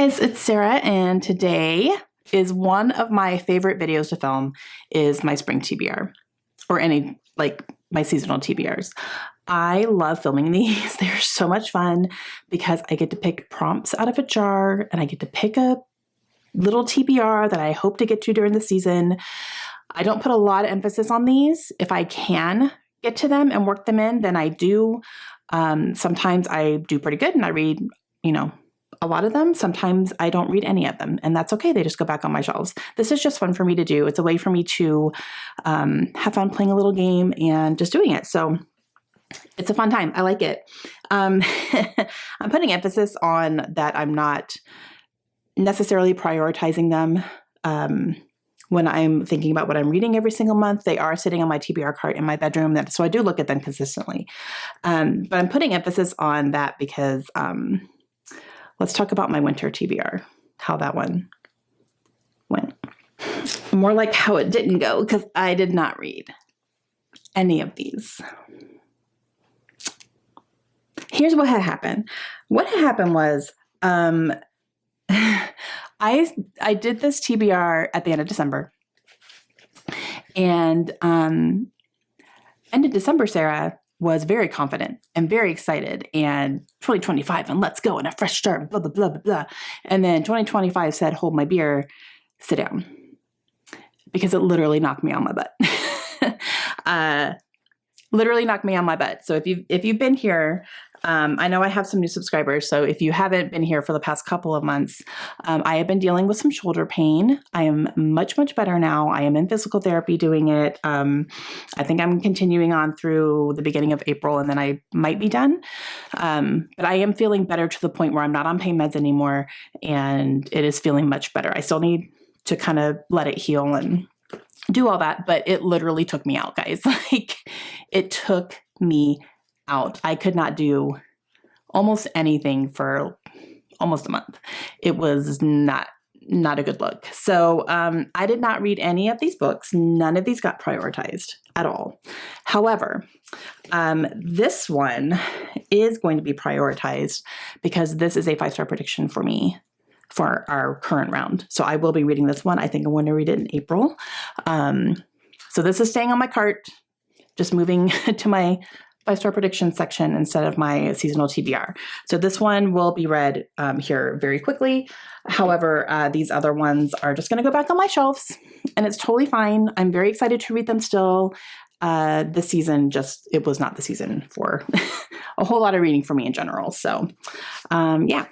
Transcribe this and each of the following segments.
Guys, it's Sarah, and today is one of my favorite videos to film is my spring TBR or any my seasonal TBRs. I love filming these. They're so much fun because I get to pick prompts out of a jar and I get to pick a little TBR that I hope to get to during the season. I don't put a lot of emphasis on these. If I can get to them and work them in, then I do. Sometimes I do pretty good and I read, a lot of them. Sometimes I don't read any of them, and that's okay. They just go back on my shelves. This is just fun for me to do. It's a way for me to have fun playing a little game and just doing it. So it's a fun time. I like it. I'm putting emphasis on that I'm not necessarily prioritizing them when I'm thinking about what I'm reading every single month. They are sitting on my TBR cart in my bedroom, so I do look at them consistently. But I'm putting emphasis on that because let's talk about my winter TBR, how that one went. More like how it didn't go, because I did not read any of these. Here's what had happened. What had happened was I did this TBR at the end of December. And end of December, Sarah was very confident and very excited, and 2025 and let's go and a fresh start, blah, blah, blah, blah, blah. And then 2025 said, hold my beer, sit down, because it literally knocked me on my butt. Literally knocked me on my butt. So if you've been here, I know I have some new subscribers. So if you haven't been here for the past couple of months, I have been dealing with some shoulder pain. I am much, much better now. I am in physical therapy doing it. I think I'm continuing on through the beginning of April, and then I might be done. But I am feeling better to the point where I'm not on pain meds anymore, and it is feeling much better. I still need to kind of let it heal and do all that, but it literally took me out, guys. It took me out. I could not do almost anything for almost a month. It was not a good look. So I did not read any of these books. None of these got prioritized at all. However, this one is going to be prioritized because this is a 5-star prediction for me for our current round. So I will be reading this one. I think I'm going to read it in April. So this is staying on my cart, just moving to my 5-star prediction section instead of my seasonal TBR. So this one will be read here very quickly. However, these other ones are just going to go back on my shelves, and it's totally fine. I'm very excited to read them still. This season it was not the season for a whole lot of reading for me in general. So yeah.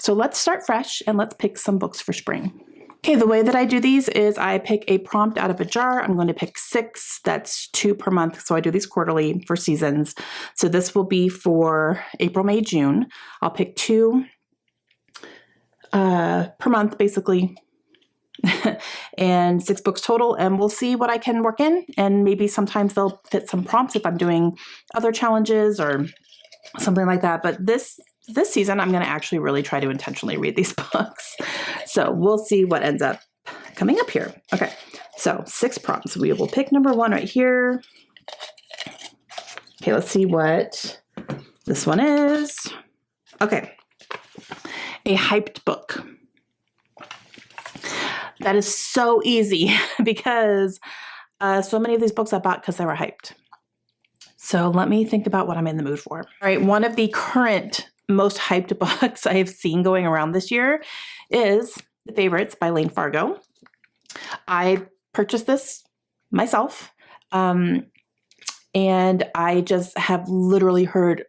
So let's start fresh and let's pick some books for spring. Okay, the way that I do these is I pick a prompt out of a jar. I'm going to pick 6. That's 2 per month. So I do these quarterly for seasons. So this will be for April, May, June. I'll pick 2 per month, basically, and 6 books total. And we'll see what I can work in. And maybe sometimes they'll fit some prompts if I'm doing other challenges or something like that. But this season, I'm going to actually really try to intentionally read these books. So we'll see what ends up coming up here. Okay, so 6 prompts. We will pick number 1 right here. Okay, let's see what this one is. Okay, a hyped book. That is so easy because so many of these books I bought because they were hyped. So let me think about what I'm in the mood for. All right, one of the current most hyped books I have seen going around this year is The Favorites by Lane Fargo. I purchased this myself, and I just have literally heard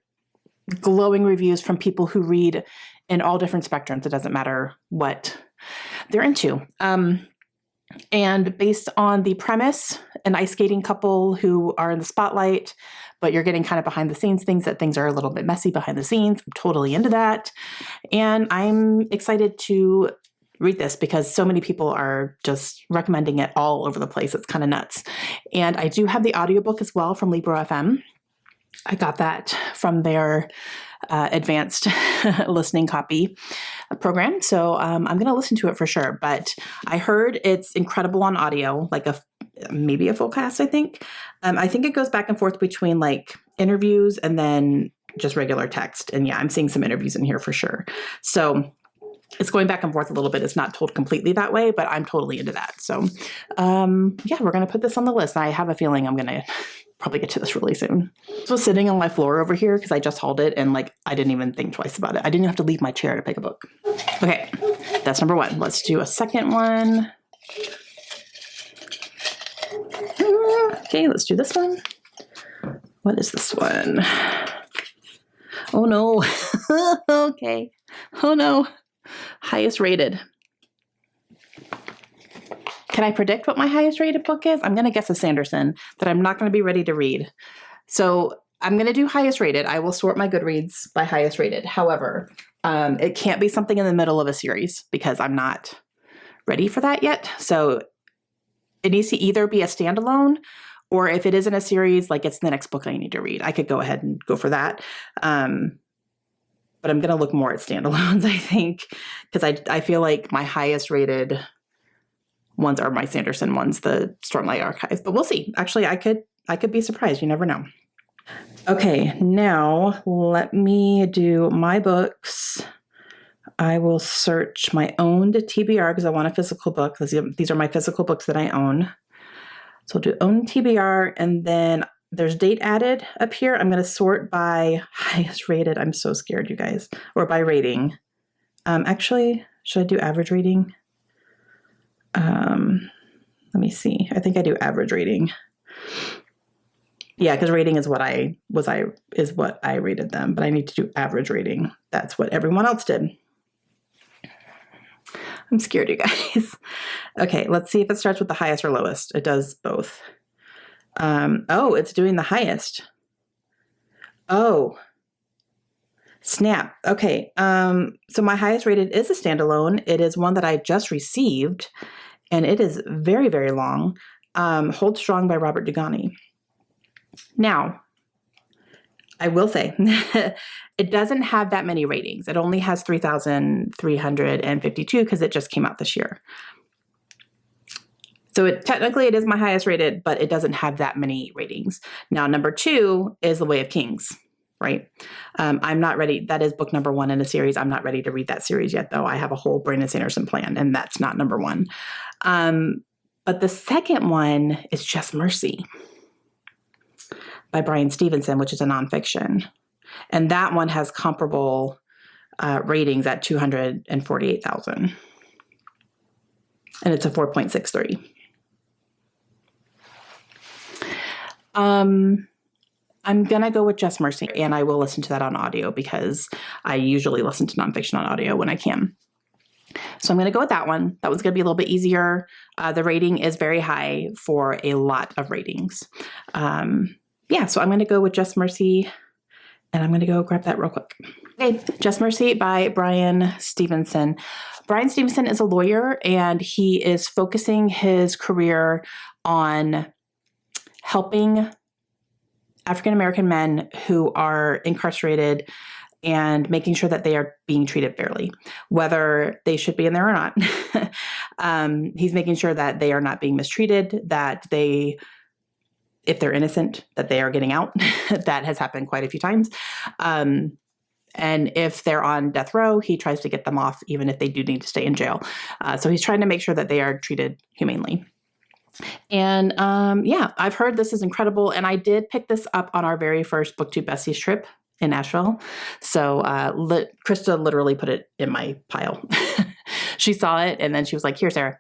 glowing reviews from people who read in all different spectrums. It doesn't matter what they're into. And based on the premise, an ice skating couple who are in the spotlight, but you're getting kind of behind the scenes things are a little bit messy behind the scenes. I'm totally into that. And I'm excited to read this because so many people are just recommending it all over the place. It's kind of nuts. And I do have the audiobook as well from Libro FM. I got that from their advanced listening copy program. So I'm going to listen to it for sure. But I heard it's incredible on audio, like maybe a full cast, I think. I think it goes back and forth between like interviews and then just regular text. And yeah, I'm seeing some interviews in here for sure. So It's going back and forth a little bit. It's not told completely that way, but I'm totally into that. So yeah, we're going to put this on the list. I have a feeling I'm going to probably get to this really soon. This was sitting on my floor over here because I just hauled it and like I didn't even think twice about it. I didn't have to leave my chair to pick a book. Okay, that's number one. Let's do a second one. Okay, let's do this one. What is this one? Oh no. Okay. Oh no. Highest rated. Can I predict what my highest rated book is? I'm going to guess a Sanderson that I'm not going to be ready to read. So I'm going to do highest rated. I will sort my Goodreads by highest rated. However, it can't be something in the middle of a series because I'm not ready for that yet. So it needs to either be a standalone, or if it isn't a series, like it's the next book I need to read. I could go ahead and go for that. But I'm going to look more at standalones, I think, because I feel like my highest rated ones are my Sanderson ones, the Stormlight Archive. But we'll see. Actually, I could be surprised. You never know. Okay, now let me do my books. I will search my owned TBR because I want a physical book. These are my physical books that I own. So I'll do own TBR, and then there's date added up here. I'm going to sort by highest rated. I'm so scared, you guys. Or by rating. Actually, should I do average rating? Let me see. I think I do average rating. Yeah, because rating is what I rated them, but I need to do average rating. That's what everyone else did. I'm scared, you guys. Okay, let's see if it starts with the highest or lowest. It does both. Oh, it's doing the highest. Oh, snap. Okay. So my highest rated is a standalone. It is one that I just received, and it is very, very long. Hold Strong by Robert Dugani. Now, I will say it doesn't have that many ratings. It only has 3,352 because it just came out this year. So technically it is my highest rated, but it doesn't have that many ratings. Now, number 2 is The Way of Kings, right? I'm not ready. That is book number 1 in a series. I'm not ready to read that series yet, though. I have a whole Brandon Sanderson plan, and that's not number 1. But the second one is Just Mercy by Bryan Stevenson, which is a nonfiction. And that one has comparable ratings at 248,000. And it's a 4.63. I'm going to go with Just Mercy, and I will listen to that on audio because I usually listen to nonfiction on audio when I can. So I'm going to go with that one. That one's going to be a little bit easier. The rating is very high for a lot of ratings. Yeah, so I'm going to go with Just Mercy, and I'm going to go grab that real quick. Okay, Just Mercy by Bryan Stevenson. Bryan Stevenson is a lawyer, and he is focusing his career on helping African-American men who are incarcerated and making sure that they are being treated fairly, whether they should be in there or not. He's making sure that they are not being mistreated, that if they're innocent, that they are getting out. That has happened quite a few times. And if they're on death row, he tries to get them off, even if they do need to stay in jail. So he's trying to make sure that they are treated humanely. And yeah, I've heard this is incredible. And I did pick this up on our very first BookTube Besties trip in Nashville. So Krista literally put it in my pile. She saw it, and then she was like, "Here, Sarah,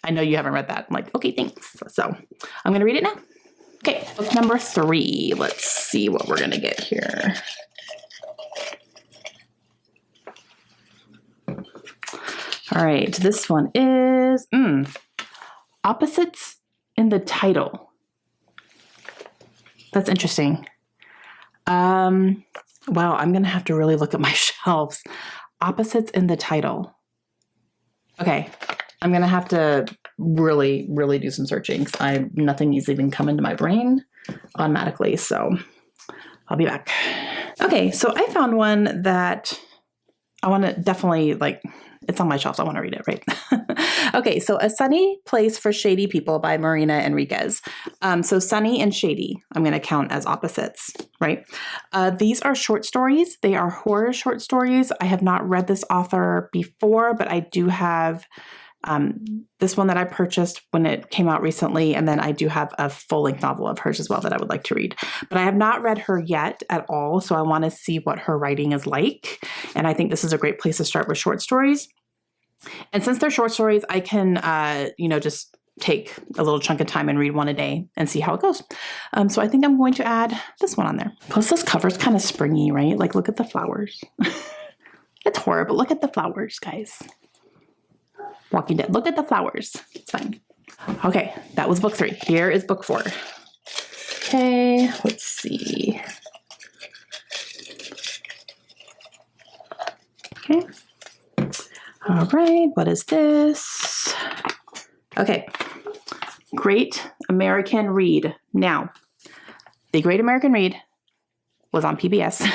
I know you haven't read that." I'm like, "Okay, thanks." So I'm going to read it now. Okay, book number 3. Let's see what we're going to get here. All right, this one is Opposites in the Title. That's interesting. Wow, I'm going to have to really look at my shelves. Opposites in the Title. Okay, I'm going to have to really, really do some searching. Nothing is even come into my brain automatically, so I'll be back. Okay, so I found one that I want to definitely, it's on my shelves. I want to read it, right? Okay, so A Sunny Place for Shady People by Marina Enriquez. So sunny and shady, I'm going to count as opposites, right? These are short stories. They are horror short stories. I have not read this author before, but I do have this one that I purchased when it came out recently, and then I do have a full-length novel of hers as well that I would like to read. But I have not read her yet at all, so I want to see what her writing is like. And I think this is a great place to start with short stories. And since they're short stories, I can, just take a little chunk of time and read one a day and see how it goes. So I think I'm going to add this one on there. Plus this cover's kind of springy, right? Like, look at the flowers. It's horror, but look at the flowers, guys. Walking Dead. Look at the flowers. It's fine. Okay, that was book 3. Here is book 4. Okay, let's see. Okay. All right, what is this? Okay, Great American Read. Now, the Great American Read was on PBS,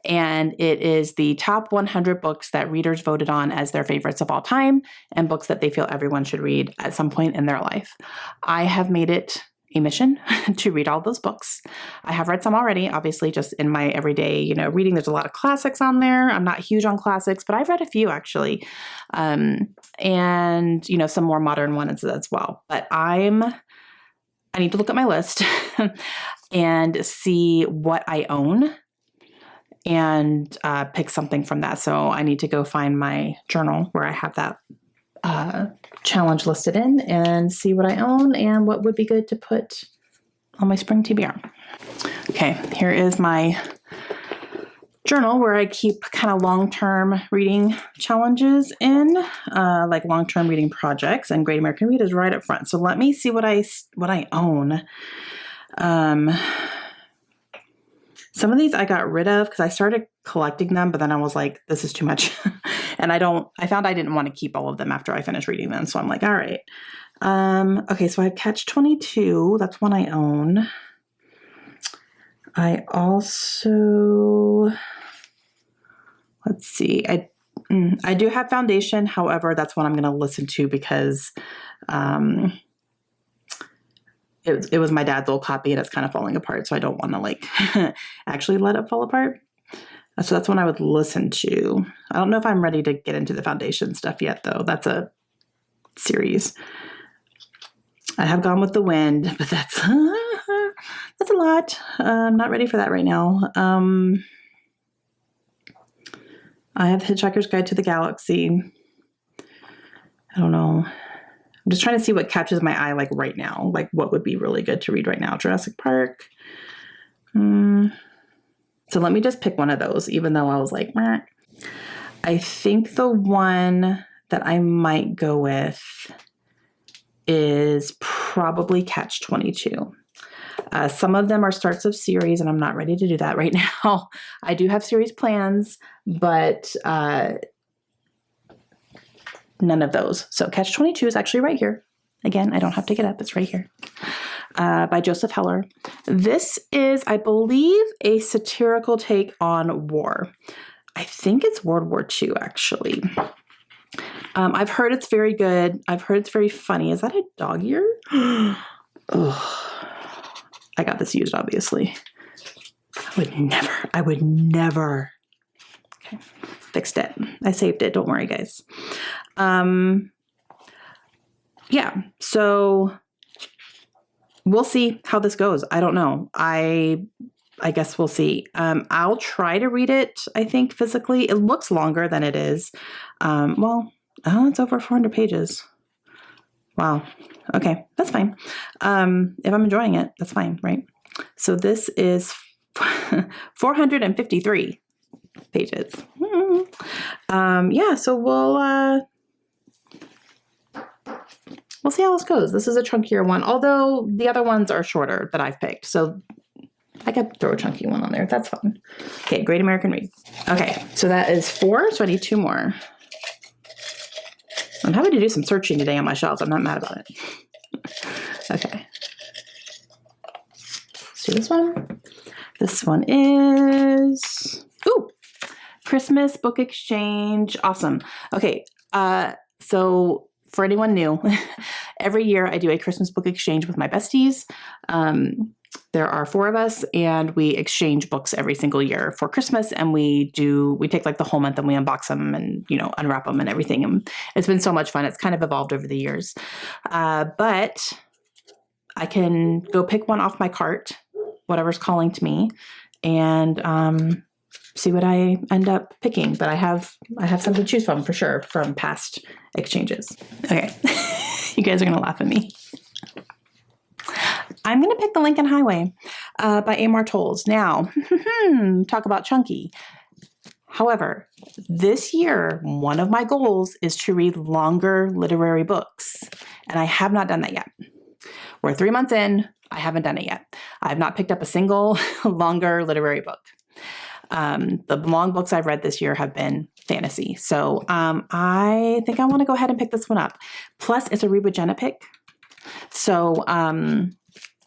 and it is the top 100 books that readers voted on as their favorites of all time, and books that they feel everyone should read at some point in their life. I have made it a mission to read all those books. I have read some already, obviously, just in my everyday, reading. There's a lot of classics on there. I'm not huge on classics, but I've read a few actually, and some more modern ones as well. But I need to look at my list and see what I own and pick something from that. So I need to go find my journal where I have that challenge listed in and see what I own and what would be good to put on my spring TBR. Okay, here is my journal where I keep kind of long-term reading challenges in, like long-term reading projects, and Great American Read is right up front. So let me see what I own. Some of these I got rid of because I started collecting them, but then I was like, this is too much. And I found I didn't want to keep all of them after I finished reading them. So I'm like, all right. Okay, so I have Catch-22. That's one I own. I also, let's see, I do have Foundation. However, that's one I'm going to listen to because it was my dad's old copy and it's kind of falling apart. So I don't want to actually let it fall apart. So that's one I would listen to. I don't know if I'm ready to get into the Foundation stuff yet, though. That's a series. I have Gone with the Wind, but that's a lot. I'm not ready for that right now. I have Hitchhiker's Guide to the Galaxy. I don't know. I'm just trying to see what catches my eye right now. What would be really good to read right now. Jurassic Park. So let me just pick one of those, even though I was like, meh. I think the one that I might go with is probably Catch-22. Some of them are starts of series, and I'm not ready to do that right now. I do have series plans, but none of those. So Catch-22 is actually right here. Again, I don't have to get up. It's right here. By Joseph Heller. This is, I believe, a satirical take on war. I think it's World War II, actually. I've heard it's very good. I've heard it's very funny. Is that a dog ear? Oh, I got this used, obviously. I would never. Okay, fixed it. I saved it. Don't worry, guys. Yeah, so we'll see how this goes. I don't know. I guess we'll see. I'll try to read it, I think, physically. It looks longer than it is. It's over 400 pages. Wow. Okay, that's fine. If I'm enjoying it, that's fine, right? So this is 453 pages. So we'll see how this goes. This is a chunkier one, although the other ones are shorter that I've picked. So I could throw a chunky one on there. That's fun. Okay, Great American Read. Okay, so that is 4, so I need 2 more. I'm having to do some searching today on my shelves. I'm not mad about it. Okay. Let's do this one. This one is, Christmas Book Exchange. Awesome. Okay, so for anyone new, every year I do a Christmas book exchange with my besties. There are 4 of us, and we exchange books every single year for Christmas. And we take like the whole month and we unbox them and, unwrap them and everything. And it's been so much fun. It's kind of evolved over the years. But I can go pick one off my cart, whatever's calling to me, and see what I end up picking. But I have some to choose from for sure from past exchanges. Okay. You guys are going to laugh at me. I'm going to pick The Lincoln Highway by Amor Towles. Now, talk about chunky. However, this year, one of my goals is to read longer literary books, and I have not done that yet. We're 3 months in. I haven't done it yet. I have not picked up a single longer literary book. The long books I've read this year have been fantasy. So I think I want to go ahead and pick this one up. Plus, it's a read with Jenna pick. So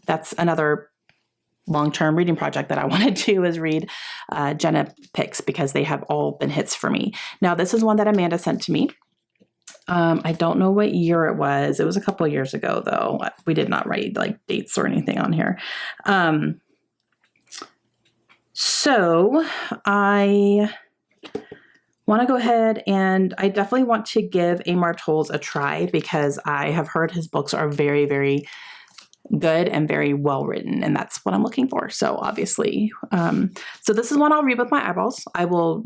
that's another long-term reading project that I want to do is read Jenna picks because they have all been hits for me. Now, this is one that Amanda sent to me. I don't know what year it was. It was a couple of years ago, though. We did not write like dates or anything on here. So I want to go ahead and I definitely want to give Amor Towles a try because I have heard his books are very, very good and very well written, and that's what I'm looking for. So obviously, so this is one I'll read with my eyeballs. I will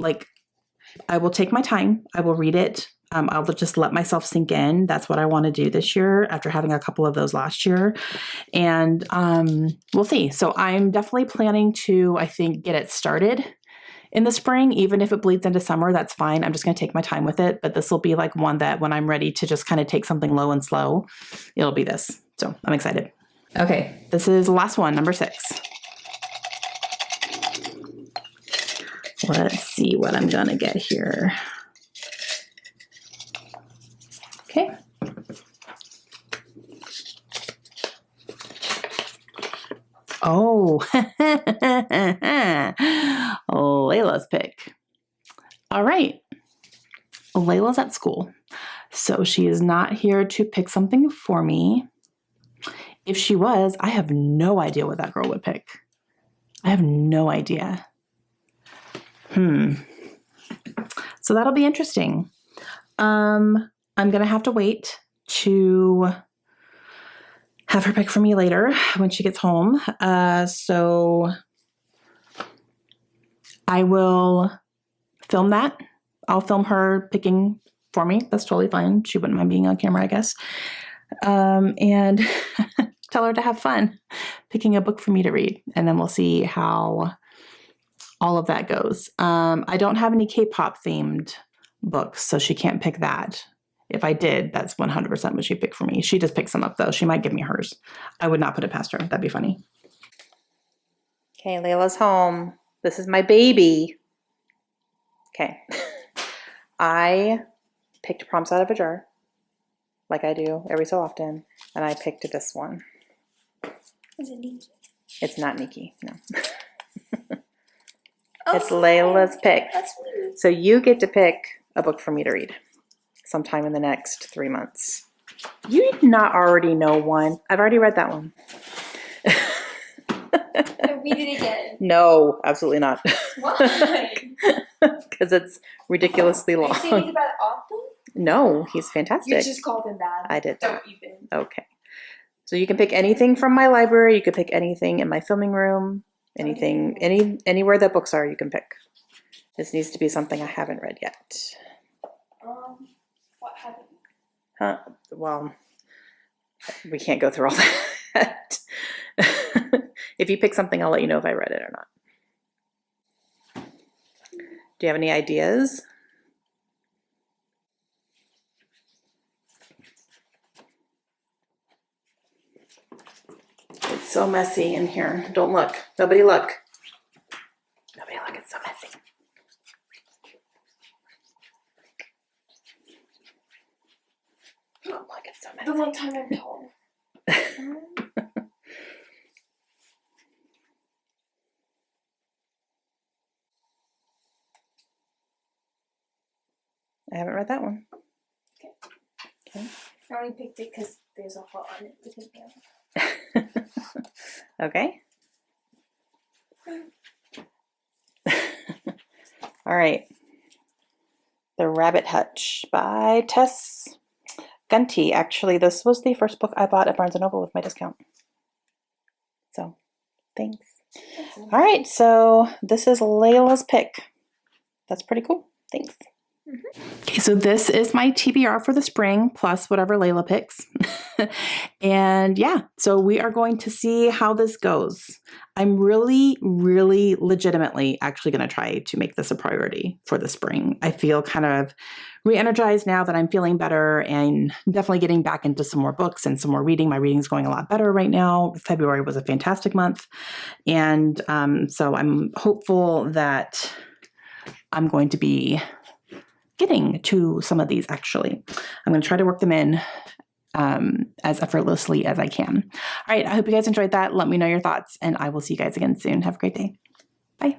take my time. I will read it. I'll just let myself sink in. That's what I want to do this year after having a couple of those last year. And we'll see. So I'm definitely planning to, I think, get it started in the spring. Even if it bleeds into summer, that's fine. I'm just going to take my time with it. But this will be like one that when I'm ready to just kind of take something low and slow, it'll be this. So I'm excited. Okay, this is the last one, number 6. Let's see what I'm going to get here. Okay. Oh, Lila's pick. All right. Lila's at school, so she is not here to pick something for me. If she was, I have no idea what that girl would pick. I have no idea. So that'll be interesting. I'm going to have to wait to have her pick for me later when she gets home. So I will film that. I'll film her picking for me. That's totally fine. She wouldn't mind being on camera, I guess. And tell her to have fun picking a book for me to read. And then we'll see how all of that goes. I don't have any K-pop themed books, so she can't pick that. If I did, that's 100% what she'd pick for me. She just picks them up, though. She might give me hers. I would not put it past her. That'd be funny. Okay, Lila's home. This is my baby. Okay. I picked prompts out of a jar, like I do every so often, and I picked this one. Is it Nikki? It's not Nikki, no. Oh, it's Lila's pick. That's weird. So you get to pick a book for me to read sometime in the next 3 months. You did not already know one. I've already read that one. Read it again. No, absolutely not. Why? Because it's ridiculously long. Are you saying he's a bad author? No, he's fantastic. You just called him bad. I did. Don't even. Okay. So you can pick anything from my library. You could pick anything in my filming room. Anything, anywhere that books are, you can pick. This needs to be something I haven't read yet. What happened? Well, we can't go through all that. If you pick something, I'll let you know if I read it or not. Do you have any ideas? It's so messy in here. Don't look. Nobody look. Nobody look. It's so messy. Don't look. It's so messy. The one time I'm told. I haven't read that one. Okay. Okay. I only picked it because there's a heart on it. We can do Okay. All right. The Rabbit Hutch by Tess Gunty. Actually, this was the first book I bought at Barnes & Noble with my discount. So, thanks. it. All right, so this is Lila's pick. That's pretty cool. Thanks. Okay, so this is my TBR for the spring, plus whatever Lila picks. And yeah, so we are going to see how this goes. I'm really, really legitimately actually going to try to make this a priority for the spring. I feel kind of re-energized now that I'm feeling better and definitely getting back into some more books and some more reading. My reading's going a lot better right now. February was a fantastic month. And so I'm hopeful that I'm going to be getting to some of these actually. I'm going to try to work them in as effortlessly as I can. All right, I hope you guys enjoyed that. Let me know your thoughts, and I will see you guys again soon. Have a great day. Bye.